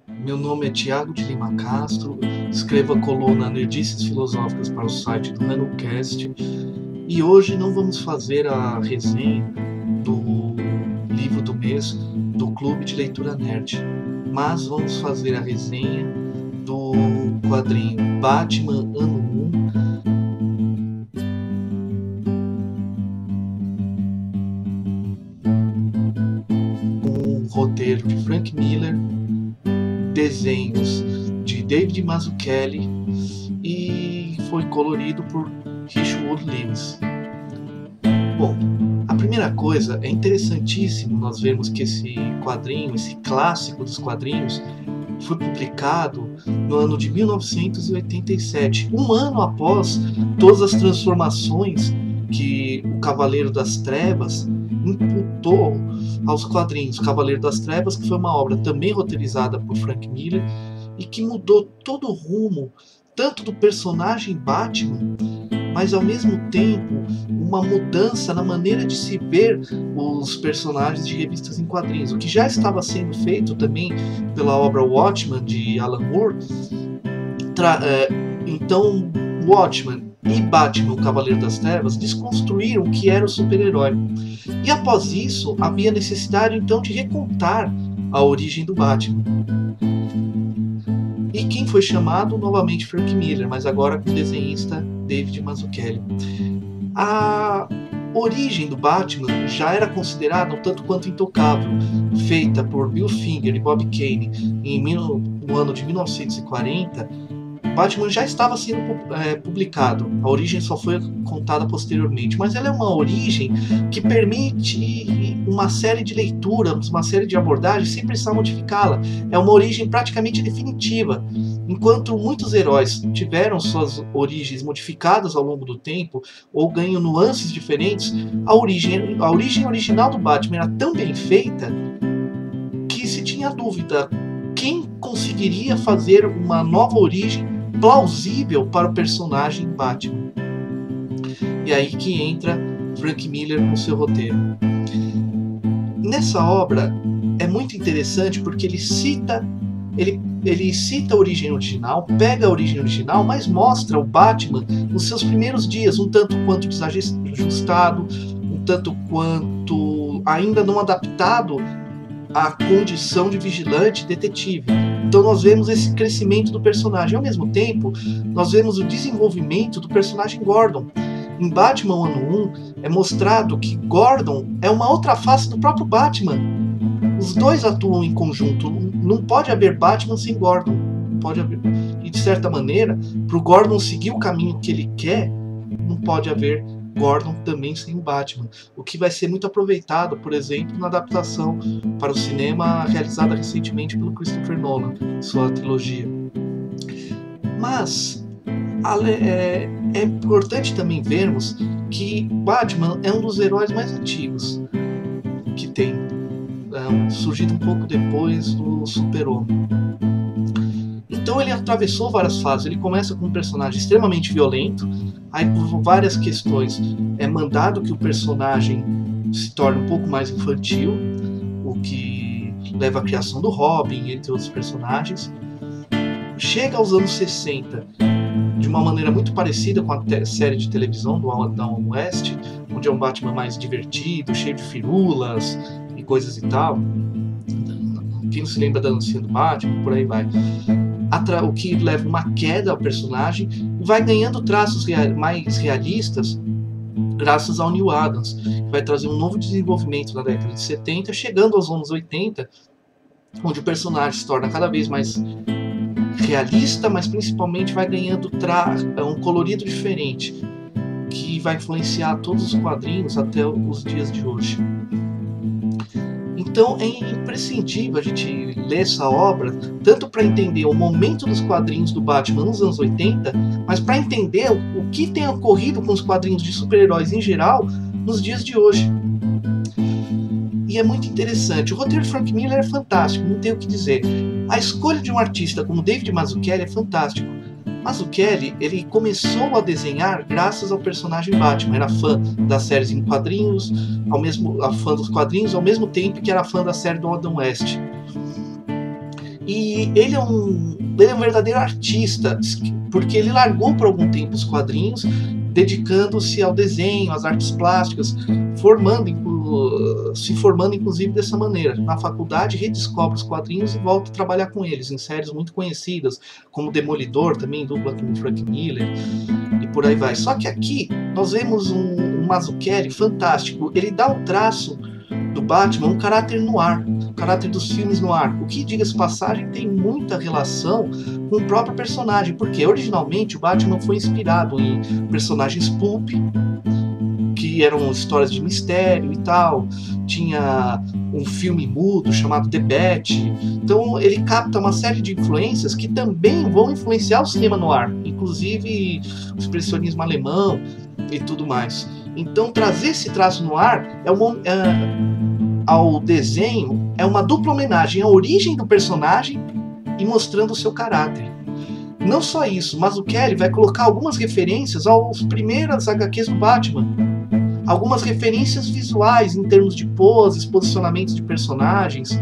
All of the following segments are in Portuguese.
Meu nome é Tiago de Lima Castro, escrevo a coluna Nerdices Filosóficas para o site do NanoCast, e hoje não vamos fazer a resenha do livro do mês do Clube de Leitura Nerd, mas vamos fazer a resenha do quadrinho Batman Ano 1, com o roteiro de Frank Miller, desenhos de David Mazzucchelli e foi colorido por Richwood Lewis. Bom, a primeira coisa, é interessantíssimo nós vermos que esse quadrinho, esse clássico dos quadrinhos, foi publicado no ano de 1987, um ano após todas as transformações que o Cavaleiro das Trevas imputou aos quadrinhos. Cavaleiro das Trevas, que foi uma obra também roteirizada por Frank Miller e que mudou todo o rumo, tanto do personagem Batman, mas ao mesmo tempo uma mudança na maneira de se ver os personagens de revistas em quadrinhos, o que já estava sendo feito também pela obra Watchmen de Alan Moore. Então, Watchmen e Batman, o Cavaleiro das Trevas, desconstruíram o que era o super-herói. E após isso, havia necessidade então de recontar a origem do Batman. E quem foi chamado? Novamente Frank Miller, mas agora com o desenhista David Mazzucchelli. A origem do Batman já era considerada um tanto quanto intocável, feita por Bill Finger e Bob Kane no ano de 1940. Batman já estava sendo publicado, a origem só foi contada posteriormente, mas ela é uma origem que permite uma série de leituras, uma série de abordagens sem precisar modificá-la. É uma origem praticamente definitiva. Enquanto muitos heróis tiveram suas origens modificadas ao longo do tempo, ou ganham nuances diferentes, a origem original do Batman era tão bem feita que se tinha dúvida quem conseguiria fazer uma nova origem plausível para o personagem Batman. E aí que entra Frank Miller com seu roteiro. Nessa obra é muito interessante porque ele cita a origem original, pega a origem original, mas mostra o Batman nos seus primeiros dias, um tanto quanto desajustado, um tanto quanto ainda não adaptado à condição de vigilante e detetive. Então nós vemos esse crescimento do personagem. Ao mesmo tempo, nós vemos o desenvolvimento do personagem Gordon. Em Batman Ano 1, é mostrado que Gordon é uma outra face do próprio Batman. Os dois atuam em conjunto. Não pode haver Batman sem Gordon. Pode haver. E de certa maneira, para o Gordon seguir o caminho que ele quer, não pode haver Gordon também sem o Batman, o que vai ser muito aproveitado, por exemplo, na adaptação para o cinema realizada recentemente pelo Christopher Nolan, sua trilogia. Mas é importante também vermos que Batman é um dos heróis mais antigos que tem, surgido um pouco depois do Super-Homem. Então ele atravessou várias fases. Ele começa com um personagem extremamente violento, aí por várias questões é mandado que o personagem se torne um pouco mais infantil, o que leva à criação do Robin, entre outros personagens. Chega aos anos 60 de uma maneira muito parecida com a série de televisão do Adam West, onde é um Batman mais divertido, cheio de firulas e coisas e tal. Quem não se lembra da dancinha do Batman, por aí vai. O que leva uma queda ao personagem e vai ganhando traços mais realistas graças ao Neal Adams, que vai trazer um novo desenvolvimento na década de 70, chegando aos anos 80, onde o personagem se torna cada vez mais realista, mas principalmente vai ganhando um colorido diferente, que vai influenciar todos os quadrinhos até os dias de hoje. Então é imprescindível a gente ler essa obra, tanto para entender o momento dos quadrinhos do Batman nos anos 80, mas para entender o que tem ocorrido com os quadrinhos de super-heróis em geral nos dias de hoje. E é muito interessante. O roteiro de Frank Miller é fantástico, não tenho o que dizer. A escolha de um artista como David Mazzucchelli é fantástico. Mazzucchelli, ele começou a desenhar graças ao personagem Batman. Era fã das séries em quadrinhos, fã dos quadrinhos, ao mesmo tempo que era fã da série do Adam West. E ele é um verdadeiro artista, porque ele largou por algum tempo os quadrinhos, dedicando-se ao desenho, às artes plásticas, se formando inclusive dessa maneira. Na faculdade redescobre os quadrinhos e volta a trabalhar com eles em séries muito conhecidas, como Demolidor, também dupla com o Frank Miller, e por aí vai. Só que aqui nós vemos um Mazzucchelli fantástico. Ele dá o traço do Batman um caráter noir, o caráter dos filmes noir, o que, diga-se de passagem, tem muita relação com o próprio personagem, porque originalmente o Batman foi inspirado em personagens pulp, que eram histórias de mistério e tal. Tinha um filme mudo chamado The Bat. Então ele capta uma série de influências que também vão influenciar o cinema noir, inclusive o expressionismo alemão e tudo mais. Então trazer esse traço noir ao desenho é uma dupla homenagem à origem do personagem e mostrando o seu caráter. Não só isso, Mazzucchelli vai colocar algumas referências às primeiras HQs do Batman, algumas referências visuais em termos de poses, posicionamentos de personagens.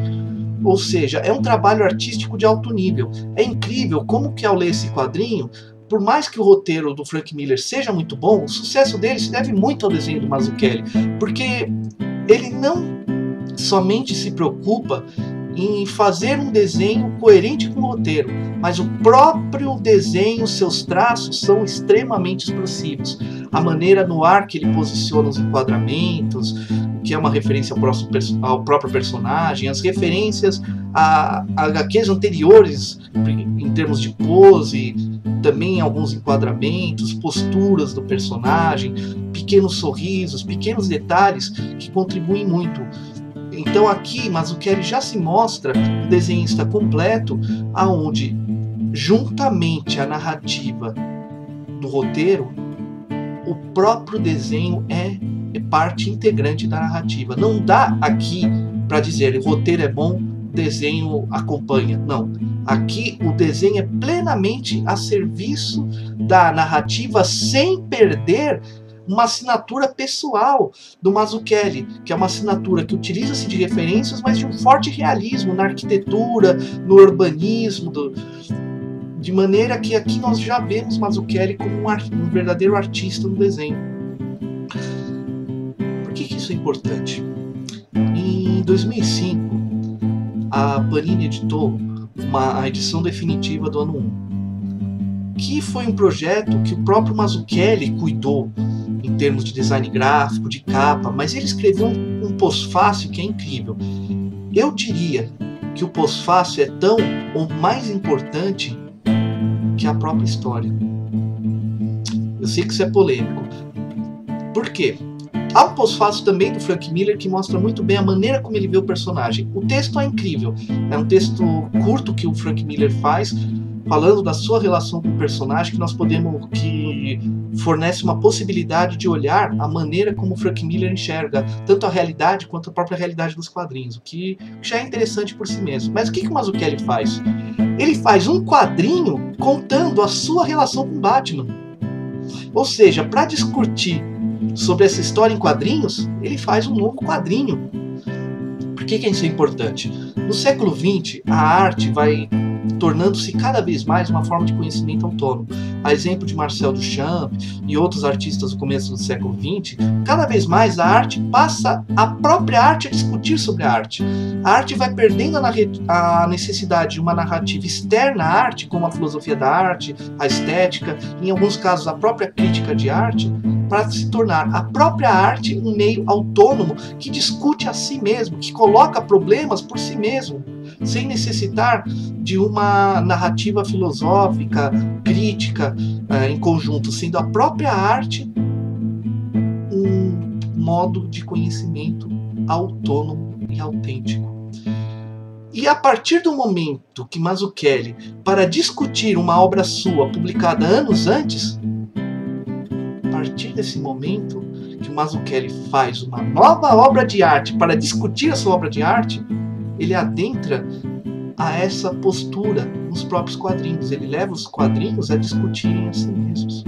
Ou seja, é um trabalho artístico de alto nível. É incrível como que, ao ler esse quadrinho, por mais que o roteiro do Frank Miller seja muito bom, o sucesso dele se deve muito ao desenho do Mazzucchelli, porque ele não somente se preocupa em fazer um desenho coerente com o roteiro, mas o próprio desenho, seus traços são extremamente expressivos. A maneira no ar que ele posiciona os enquadramentos, que é uma referência ao próprio personagem, as referências a HQs anteriores em termos de pose, também alguns enquadramentos, posturas do personagem, pequenos sorrisos, pequenos detalhes que contribuem muito. Então aqui Mazzucchelli já se mostra um desenhista completo, aonde juntamente à narrativa do roteiro, o próprio desenho é parte integrante da narrativa. Não dá aqui para dizer o roteiro é bom, o desenho acompanha. Não. Aqui o desenho é plenamente a serviço da narrativa, sem perder uma assinatura pessoal do Mazzucchelli, que é uma assinatura que utiliza-se de referências, mas de um forte realismo na arquitetura, no urbanismo, de maneira que aqui nós já vemos Mazzucchelli como um verdadeiro artista no desenho. Por que isso é importante? Em 2005, a Panini editou a edição definitiva do ano 1, que foi um projeto que o próprio Mazzucchelli cuidou em termos de design gráfico, de capa, mas ele escreveu um pós-fácil que é incrível. Eu diria que o pós-fácil é tão ou mais importante que a própria história. Eu sei que isso é polêmico. Por quê? Há um pós-fácil também do Frank Miller que mostra muito bem a maneira como ele vê o personagem. O texto é incrível. É um texto curto que o Frank Miller faz, falando da sua relação com o personagem, que fornece uma possibilidade de olhar a maneira como o Frank Miller enxerga tanto a realidade quanto a própria realidade dos quadrinhos, o que já é interessante por si mesmo. Mas o que o Mazzucchelli faz? Ele faz um quadrinho contando a sua relação com Batman. Ou seja, para discutir sobre essa história em quadrinhos, ele faz um novo quadrinho. Por que isso é importante? No século XX, a arte vai tornando-se cada vez mais uma forma de conhecimento autônomo. A exemplo de Marcel Duchamp e outros artistas do começo do século XX, cada vez mais a arte passa a própria arte a discutir sobre a arte. A arte vai perdendo a necessidade de uma narrativa externa à arte, como a filosofia da arte, a estética, em alguns casos a própria crítica de arte, para se tornar a própria arte um meio autônomo que discute a si mesmo, que coloca problemas por si mesmo, sem necessitar de uma narrativa filosófica, crítica, em conjunto, sendo a própria arte um modo de conhecimento autônomo e autêntico. E a partir do momento que Mazzucchelli, para discutir uma obra sua publicada anos antes, a partir desse momento que o Mazzucchelli faz uma nova obra de arte para discutir a sua obra de arte, ele adentra a essa postura nos próprios quadrinhos. Ele leva os quadrinhos a discutirem a si mesmos.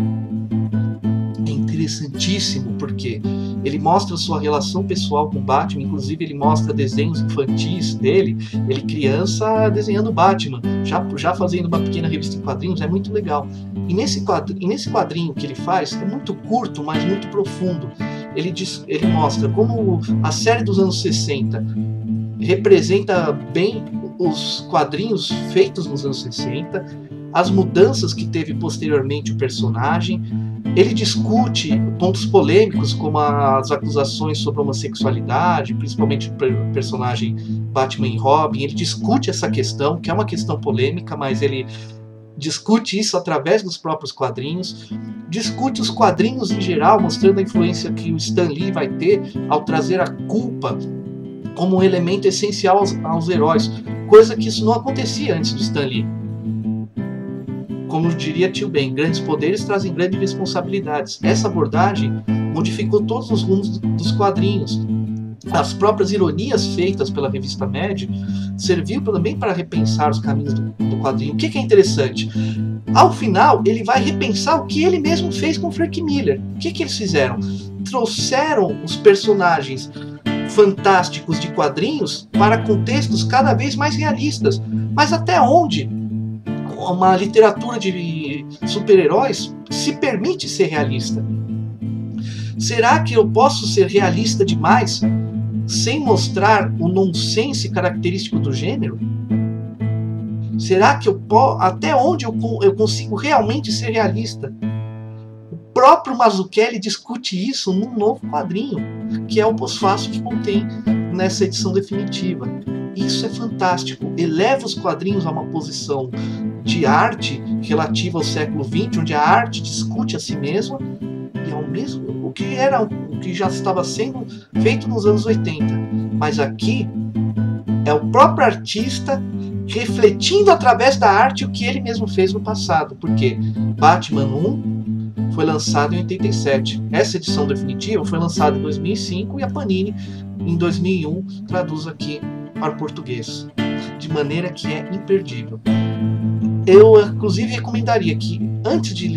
É interessantíssimo, porque ele mostra sua relação pessoal com Batman, inclusive ele mostra desenhos infantis dele, ele criança desenhando Batman, já fazendo uma pequena revista em quadrinhos, é muito legal. E nesse quadrinho que ele faz, é muito curto, mas muito profundo. Ele mostra como a série dos anos 60 representa bem os quadrinhos feitos nos anos 60, as mudanças que teve posteriormente o personagem. Ele discute pontos polêmicos, como as acusações sobre homossexualidade, principalmente do personagem Batman e Robin. Ele discute essa questão, que é uma questão polêmica, mas ele discute isso através dos próprios quadrinhos. Discute os quadrinhos em geral, mostrando a influência que o Stan Lee vai ter ao trazer a culpa como um elemento essencial aos heróis, coisa que isso não acontecia antes do Stan Lee. Como diria Tio Ben, grandes poderes trazem grandes responsabilidades. Essa abordagem modificou todos os rumos dos quadrinhos. As próprias ironias feitas pela revista Mad serviu também para repensar os caminhos do quadrinho. O que é interessante? Ao final, ele vai repensar o que ele mesmo fez com Frank Miller. O que eles fizeram? Trouxeram os personagens fantásticos de quadrinhos para contextos cada vez mais realistas. Mas até onde uma literatura de super-heróis se permite ser realista? Será que eu posso ser realista demais sem mostrar o nonsense característico do gênero? Será que até onde eu consigo realmente ser realista? O próprio Mazzucchelli discute isso num novo quadrinho, que é o pós-fácil que contém nessa edição definitiva. Isso é fantástico, eleva os quadrinhos a uma posição de arte relativa ao século XX, onde a arte discute a si mesma, e ao mesmo o que já estava sendo feito nos anos 80. Mas aqui é o próprio artista refletindo através da arte o que ele mesmo fez no passado, porque Batman 1 foi lançado em 87. Essa edição definitiva foi lançada em 2005 e a Panini, em 2001, traduz aqui para o português, de maneira que é imperdível. Eu, inclusive, recomendaria que, antes de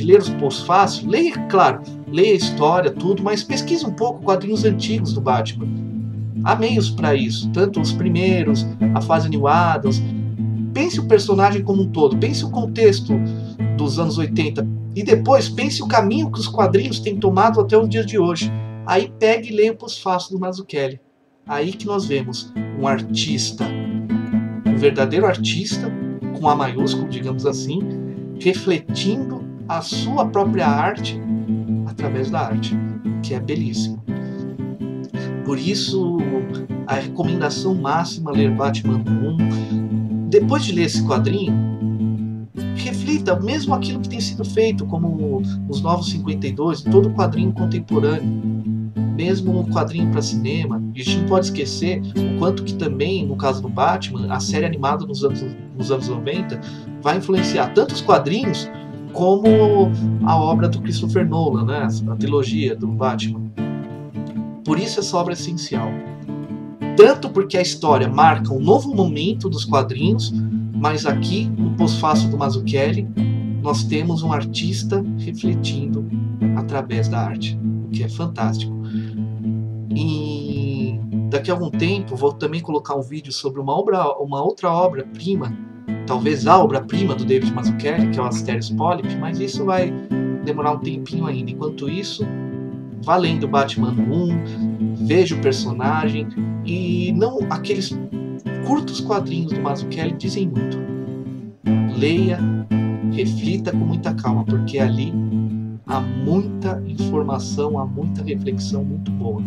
ler os pós-fácil, leia a história, tudo, mas pesquise um pouco quadrinhos antigos do Batman. Há meios para isso, tanto os primeiros, a fase New Adams. Pense o personagem como um todo, pense o contexto dos anos 80 e depois pense o caminho que os quadrinhos têm tomado até os dias de hoje. Aí pegue e leia o pós-fácil do Mazzucchelli. Aí que nós vemos um artista, um verdadeiro artista, com A maiúsculo, digamos assim, refletindo a sua própria arte através da arte, que é belíssimo. Por isso, a recomendação máxima é ler Batman 1. Depois de ler esse quadrinho, reflita mesmo aquilo que tem sido feito, como os Novos 52, todo o quadrinho contemporâneo, mesmo um quadrinho para cinema. E a gente não pode esquecer o quanto que também, no caso do Batman, a série animada nos anos 90 vai influenciar tanto os quadrinhos como a obra do Christopher Nolan, né? A trilogia do Batman. Por isso essa obra é essencial. Tanto porque a história marca um novo momento dos quadrinhos, mas aqui, no pós-fácil do Mazzucchelli, nós temos um artista refletindo através da arte, o que é fantástico. E daqui a algum tempo vou também colocar um vídeo sobre uma outra obra-prima, talvez a obra-prima do David Mazzucchelli, que é o Asterios Polyp, mas isso vai demorar um tempinho ainda. Enquanto isso, vá lendo Batman 1, veja o personagem, e não aqueles curtos quadrinhos do Mazzucchelli dizem muito. Leia, reflita com muita calma, porque ali há muita informação, há muita reflexão muito boa.